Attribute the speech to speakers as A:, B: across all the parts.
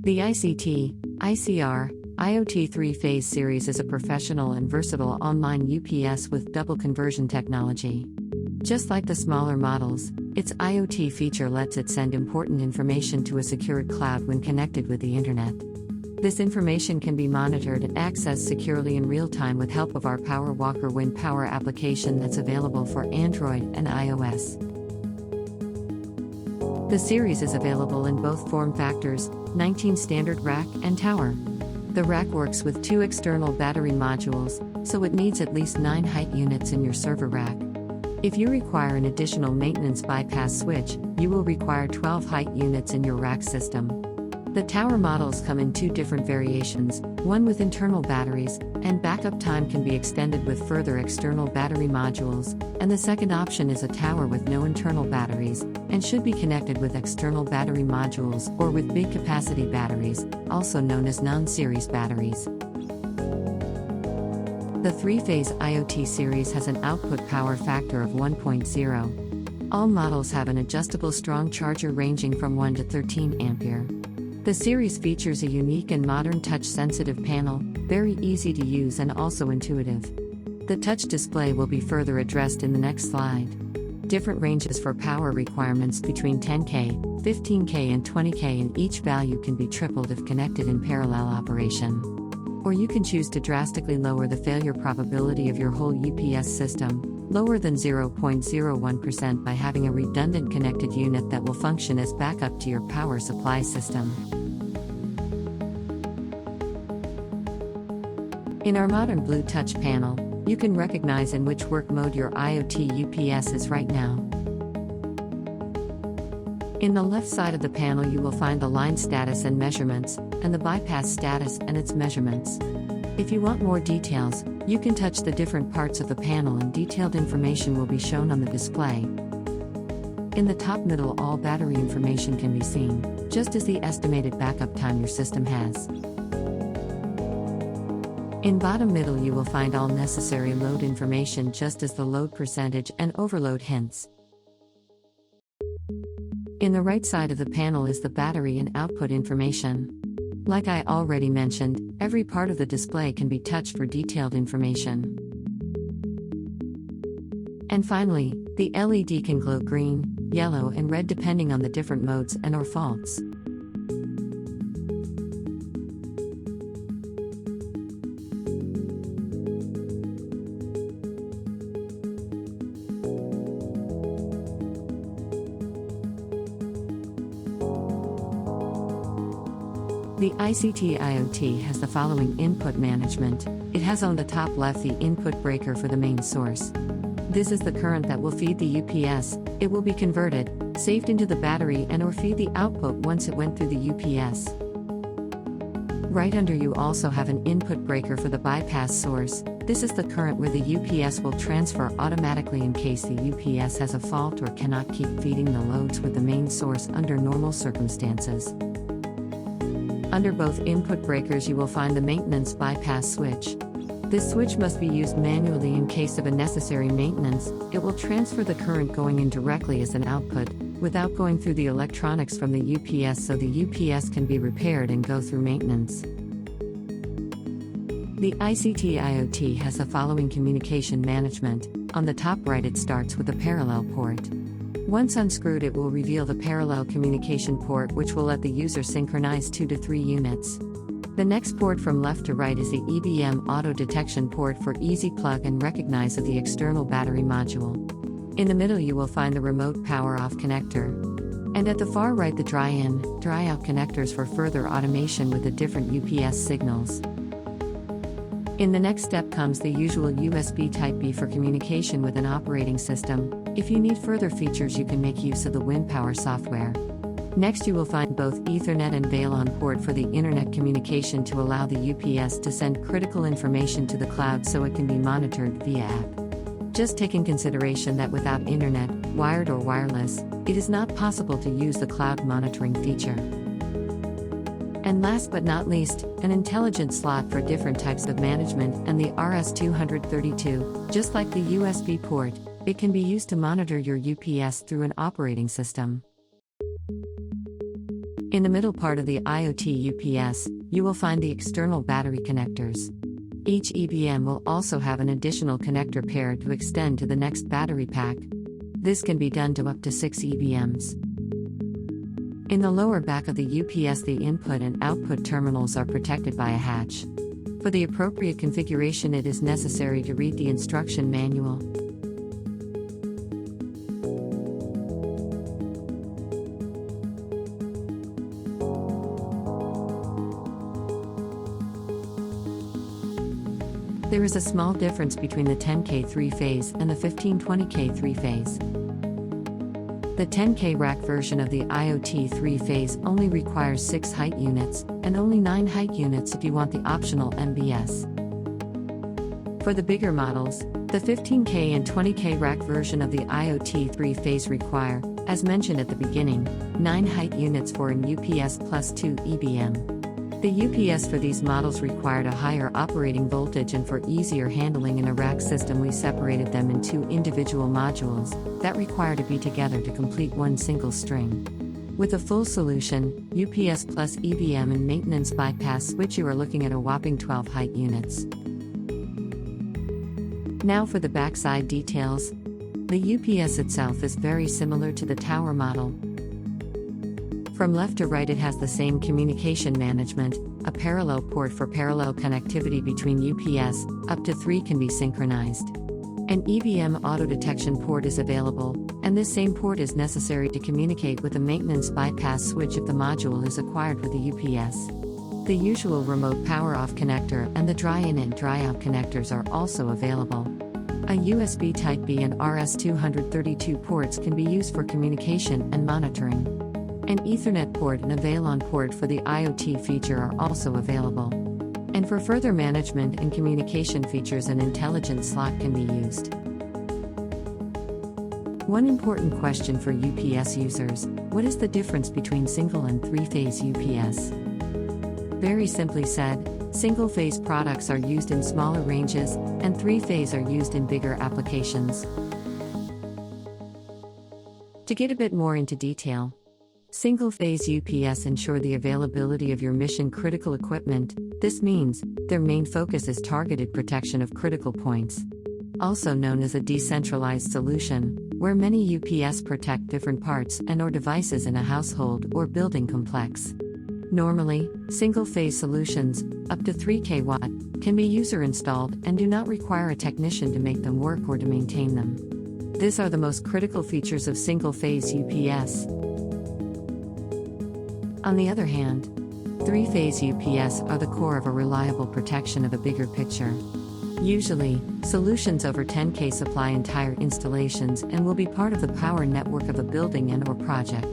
A: The ICT IoT 3-phase series is a professional and versatile online UPS with double conversion technology. Just like the smaller models, its IoT feature lets it send important information to a secured cloud when connected with the internet. This information can be monitored and accessed securely in real time with help of our PowerWalker Wind Power application that's available for Android and iOS. The series is available in both form factors, 19 standard rack and tower. The rack works with 2 external battery modules, so it needs at least 9 height units in your server rack. If you require an additional maintenance bypass switch, you will require 12 height units in your rack system. The tower models come in 2 different variations, one with internal batteries, and backup time can be extended with further external battery modules, and the second option is a tower with no internal batteries, and should be connected with external battery modules or with big capacity batteries, also known as non-series batteries. The 3-phase IoT series has an output power factor of 1.0. All models have an adjustable strong charger ranging from 1 to 13 ampere. The series features a unique and modern touch-sensitive panel, very easy to use and also intuitive. The touch display will be further addressed in the next slide. Different ranges for power requirements between 10K, 15K and 20K, and each value can be tripled if connected in parallel operation. Or you can choose to drastically lower the failure probability of your whole UPS system, lower than 0.01% by having a redundant connected unit that will function as backup to your power supply system. In our modern Blue Touch panel, you can recognize in which work mode your IoT UPS is right now. In the left side of the panel you will find the line status and measurements, and the bypass status and its measurements. If you want more details, you can touch the different parts of the panel and detailed information will be shown on the display. In the top middle all battery information can be seen, just as the estimated backup time your system has. In bottom middle you will find all necessary load information just as the load percentage and overload hints. In the right side of the panel is the battery and output information. Like I already mentioned, every part of the display can be touched for detailed information. And finally, the LED can glow green, yellow and red depending on the different modes and/or faults. The ICT IoT has the following input management. It has on the top left the input breaker for the main source. This is the current that will feed the UPS. It will be converted, saved into the battery and/or feed the output once it went through the UPS. Right under you also have an input breaker for the bypass source. This is the current where the UPS will transfer automatically in case the UPS has a fault or cannot keep feeding the loads with the main source under normal circumstances. Under both input breakers you will find the maintenance bypass switch. This switch must be used manually in case of a necessary maintenance. It will transfer the current going in directly as an output, without going through the electronics from the UPS so the UPS can be repaired and go through maintenance. The ICT IoT has the following communication management. On the top right it starts with a parallel port. Once unscrewed it will reveal the parallel communication port which will let the user synchronize 2 to 3 units. The next port from left to right is the EBM auto detection port for easy plug and recognize of the external battery module. In the middle you will find the remote power off connector. And at the far right the dry in, dry out connectors for further automation with the different UPS signals. In the next step comes the usual USB Type-B for communication with an operating system. If you need further features you can make use of the WindPower software. Next you will find both Ethernet and VALON port for the internet communication to allow the UPS to send critical information to the cloud so it can be monitored via app. Just take in consideration that without internet, wired or wireless, it is not possible to use the cloud monitoring feature. And last but not least, an intelligent slot for different types of management and the RS-232, just like the USB port, it can be used to monitor your UPS through an operating system. In the middle part of the IoT UPS, you will find the external battery connectors. Each EBM will also have an additional connector pair to extend to the next battery pack. This can be done to up to 6 EBMs. In the lower back of the UPS, the input and output terminals are protected by a hatch. For the appropriate configuration, it is necessary to read the instruction manual. There is a small difference between the 10K 3-phase and the 1520K 3-phase. The 10K rack version of the IoT 3-phase only requires 6 height units, and only 9 height units if you want the optional MBS. For the bigger models, the 15K and 20K rack version of the IoT 3-phase require, as mentioned at the beginning, 9 height units for an UPS plus 2 EBM. The UPS for these models required a higher operating voltage, and for easier handling in a rack system we separated them in 2 individual modules that require to be together to complete one single string. With a full solution, UPS plus EBM and maintenance bypass switch, you are looking at a whopping 12 height units. Now for the backside details. The UPS itself is very similar to the tower model. From left to right, it has the same communication management, a parallel port for parallel connectivity between UPS, up to 3 can be synchronized. An EBM auto detection port is available, and this same port is necessary to communicate with a maintenance bypass switch if the module is acquired with the UPS. The usual remote power off connector and the dry in and dry out connectors are also available. A USB Type-B and RS-232 ports can be used for communication and monitoring. An Ethernet port and a VALON port for the IoT feature are also available. And for further management and communication features, an intelligent slot can be used. One important question for UPS users: what is the difference between single and 3-phase UPS? Very simply said, single-phase products are used in smaller ranges, and 3-phase are used in bigger applications. To get a bit more into detail, single-phase UPS ensure the availability of your mission-critical equipment. This means their main focus is targeted protection of critical points. Also known as a decentralized solution, where many UPS protect different parts and/or devices in a household or building complex. Normally, single-phase solutions, up to 3 kW, can be user-installed and do not require a technician to make them work or to maintain them. These are the most critical features of single-phase UPS. On the other hand, 3-phase UPS are the core of a reliable protection of a bigger picture. Usually, solutions over 10K supply entire installations and will be part of the power network of a building and/or project.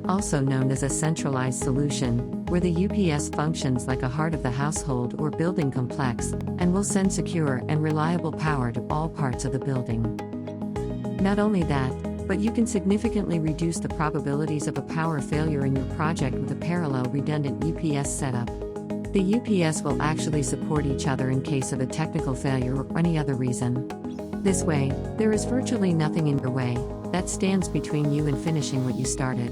A: Also known as a centralized solution, where the UPS functions like a heart of the household or building complex, and will send secure and reliable power to all parts of the building. Not only that, but you can significantly reduce the probabilities of a power failure in your project with a parallel redundant UPS setup. The UPS will actually support each other in case of a technical failure or any other reason. This way, there is virtually nothing in your way that stands between you and finishing what you started.